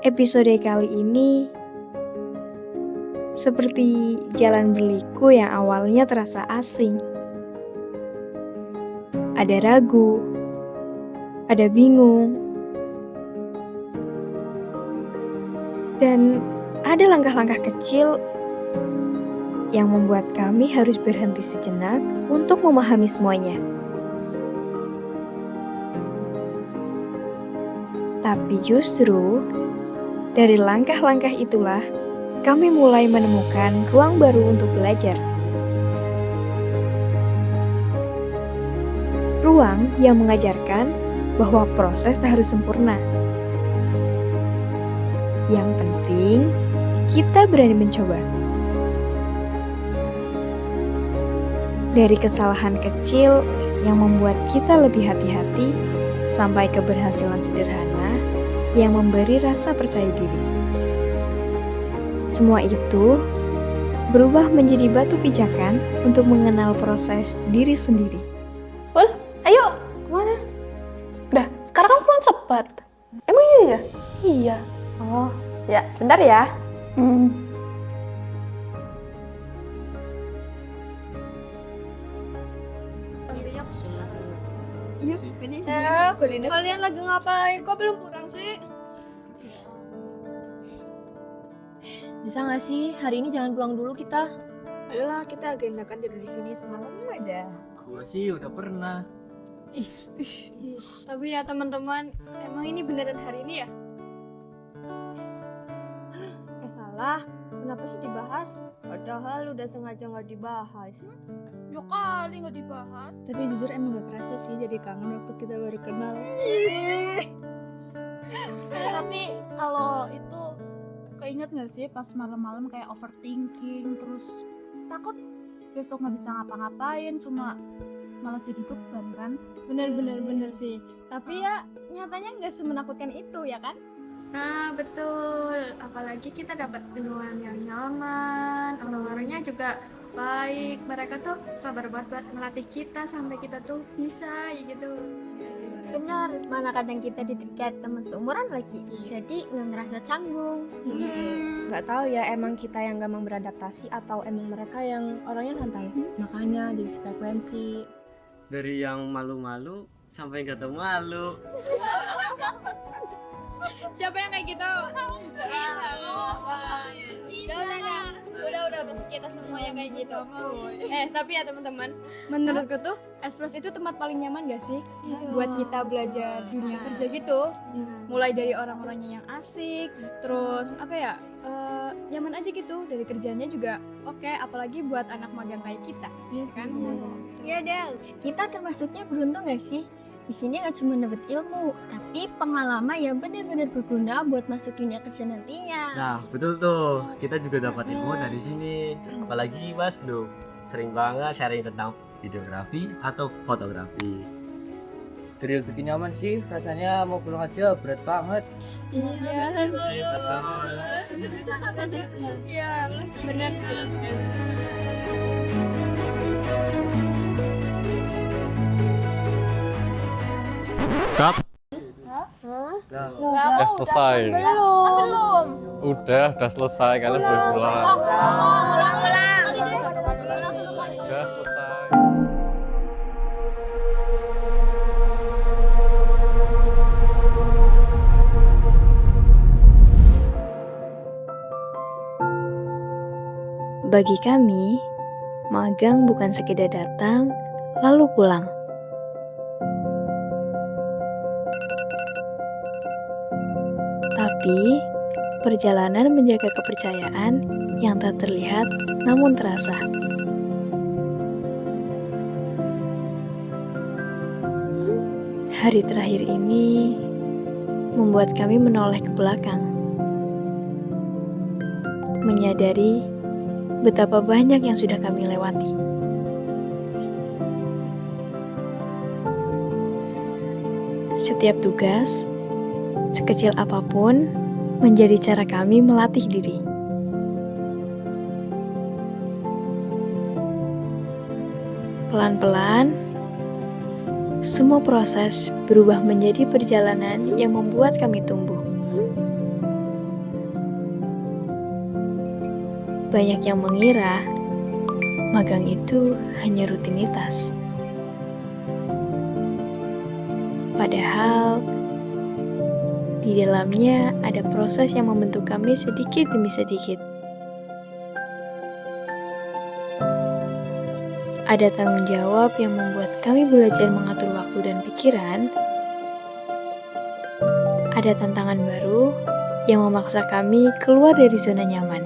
Episode kali ini seperti jalan berliku yang awalnya terasa asing. Ada ragu, ada bingung, dan ada langkah-langkah kecil yang membuat kami harus berhenti sejenak untuk memahami semuanya. Tapi justru dari langkah-langkah itulah kami mulai menemukan ruang baru untuk belajar. Ruang yang mengajarkan bahwa proses tak harus sempurna. Yang penting, kita berani mencoba. Dari kesalahan kecil yang membuat kita lebih hati-hati, sampai keberhasilan sederhana yang memberi rasa percaya diri. Semua itu berubah menjadi batu pijakan untuk mengenal proses diri sendiri. Wal, ayo, kemana? Dah, sekarang kan pulang cepat. Emang iya ya? Iya. Oh, ya, bentar ya. Kalian lagi ngapain? Kok belum pulang sih? Bisa nggak sih hari ini jangan pulang dulu kita? Ayolah, kita agendakan tidur di sini semalam aja. Gua sih udah pernah. Tapi ya teman-teman, emang ini beneran hari ini ya? Salah, kenapa sih dibahas? Padahal udah sengaja nggak dibahas. Ya kali nggak dibahas. Tapi jujur emang gak kerasa sih jadi kangen waktu kita baru kenal. Tapi kalau itu keinget gak sih pas malam-malam kayak overthinking, terus takut besok nggak bisa ngapa-ngapain, cuma malah jadi beban kan? Bener sih. Tapi ya nyatanya nggak semenakutkan itu ya kan? Nah betul, apalagi kita dapat lingkungan yang nyaman, orang-orangnya juga baik, mereka tuh sabar banget buat melatih kita sampai kita tuh bisa gitu. Benar, mana kadang kita diterikat teman seumuran lagi, jadi nggak ngerasa canggung. Nggak tahu ya emang kita yang gampang beradaptasi atau emang mereka yang orangnya santai. Makanya jadi sefrekuensi. Dari yang malu-malu sampai nggak tahu malu. Siapa yang kayak gitu? Udah kita semua yang kayak gitu. Tapi ya teman-teman, menurutku tuh Express itu tempat paling nyaman gak sih? Buat kita belajar dunia kerja gitu. Mulai dari orang-orangnya yang asik, terus apa ya? Nyaman aja gitu, dari kerjanya juga oke, apalagi buat anak magang kayak kita. Iya kan? Iya Del. Kita termasuknya beruntung gak sih? Di sini nggak cuma dapat ilmu, tapi pengalaman yang benar-benar berguna buat masuk dunia kerja nantinya. Nah betul tuh, kita juga dapat ilmu dari sini. Apalagi Mas Do, sering banget sharing tentang videografi atau fotografi. Drill bikin nyaman sih, rasanya mau pulang aja berat banget. Iya, benar sih. Cut. Udah selesai. Belum. Udah selesai. Kalian boleh pulang. Ulang. Udah selesai. Bagi kami, magang bukan sekedar datang lalu pulang. Tapi, perjalanan menjaga kepercayaan yang tak terlihat namun terasa. Hari terakhir ini membuat kami menoleh ke belakang, menyadari betapa banyak yang sudah kami lewati. Setiap tugas, sekecil apapun, menjadi cara kami melatih diri. Pelan-pelan, semua proses berubah menjadi perjalanan yang membuat kami tumbuh. Banyak yang mengira magang itu hanya rutinitas. Padahal di dalamnya ada proses yang membentuk kami sedikit demi sedikit. Ada tanggung jawab yang membuat kami belajar mengatur waktu dan pikiran. Ada tantangan baru yang memaksa kami keluar dari zona nyaman.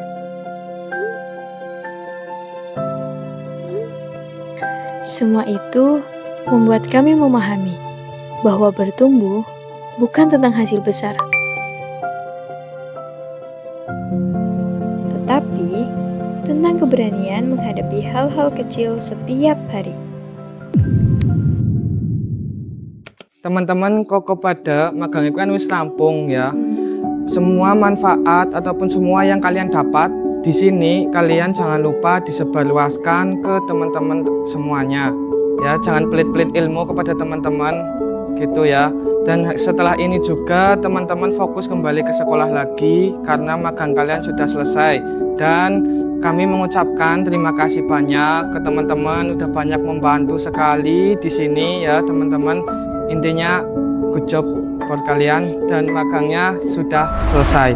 Semua itu membuat kami memahami bahwa bertumbuh bukan tentang hasil besar, tetapi tentang keberanian menghadapi hal-hal kecil setiap hari. Teman-teman, kok kepada magang itu kan wis rampung ya. Semua manfaat ataupun semua yang kalian dapat di sini, kalian jangan lupa disebarluaskan ke teman-teman semuanya. Ya, jangan pelit-pelit ilmu kepada teman-teman gitu ya. Dan setelah ini juga teman-teman fokus kembali ke sekolah lagi karena magang kalian sudah selesai. Dan kami mengucapkan terima kasih banyak ke teman-teman, udah banyak membantu sekali di sini ya teman-teman. Intinya good job for kalian dan magangnya sudah selesai.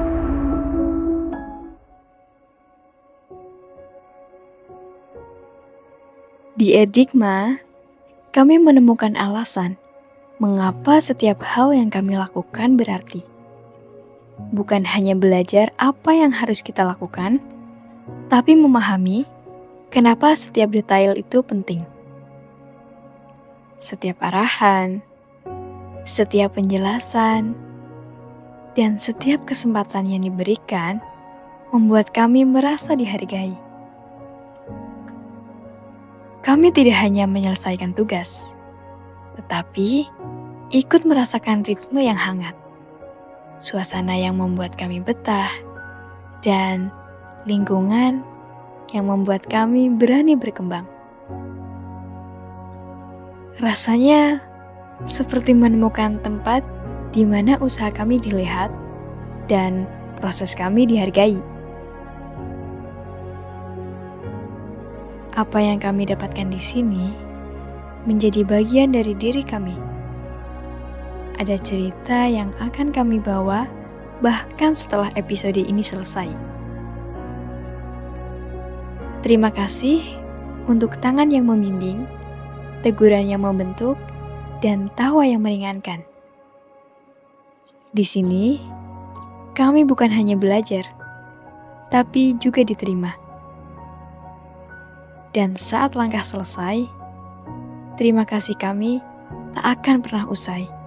Di Edikma, kami menemukan alasan mengapa setiap hal yang kami lakukan berarti. Bukan hanya belajar apa yang harus kita lakukan, tapi memahami kenapa setiap detail itu penting. Setiap arahan, setiap penjelasan, dan setiap kesempatan yang diberikan membuat kami merasa dihargai. Kami tidak hanya menyelesaikan tugas, tetapi ikut merasakan ritme yang hangat, suasana yang membuat kami betah, dan lingkungan yang membuat kami berani berkembang. Rasanya seperti menemukan tempat di mana usaha kami dilihat dan proses kami dihargai. Apa yang kami dapatkan di sini menjadi bagian dari diri kami. Ada cerita yang akan kami bawa bahkan setelah episode ini selesai. Terima kasih untuk tangan yang membimbing, teguran yang membentuk, dan tawa yang meringankan. Di sini, kami bukan hanya belajar, tapi juga diterima. Dan saat langkah selesai, terima kasih kami tak akan pernah usai.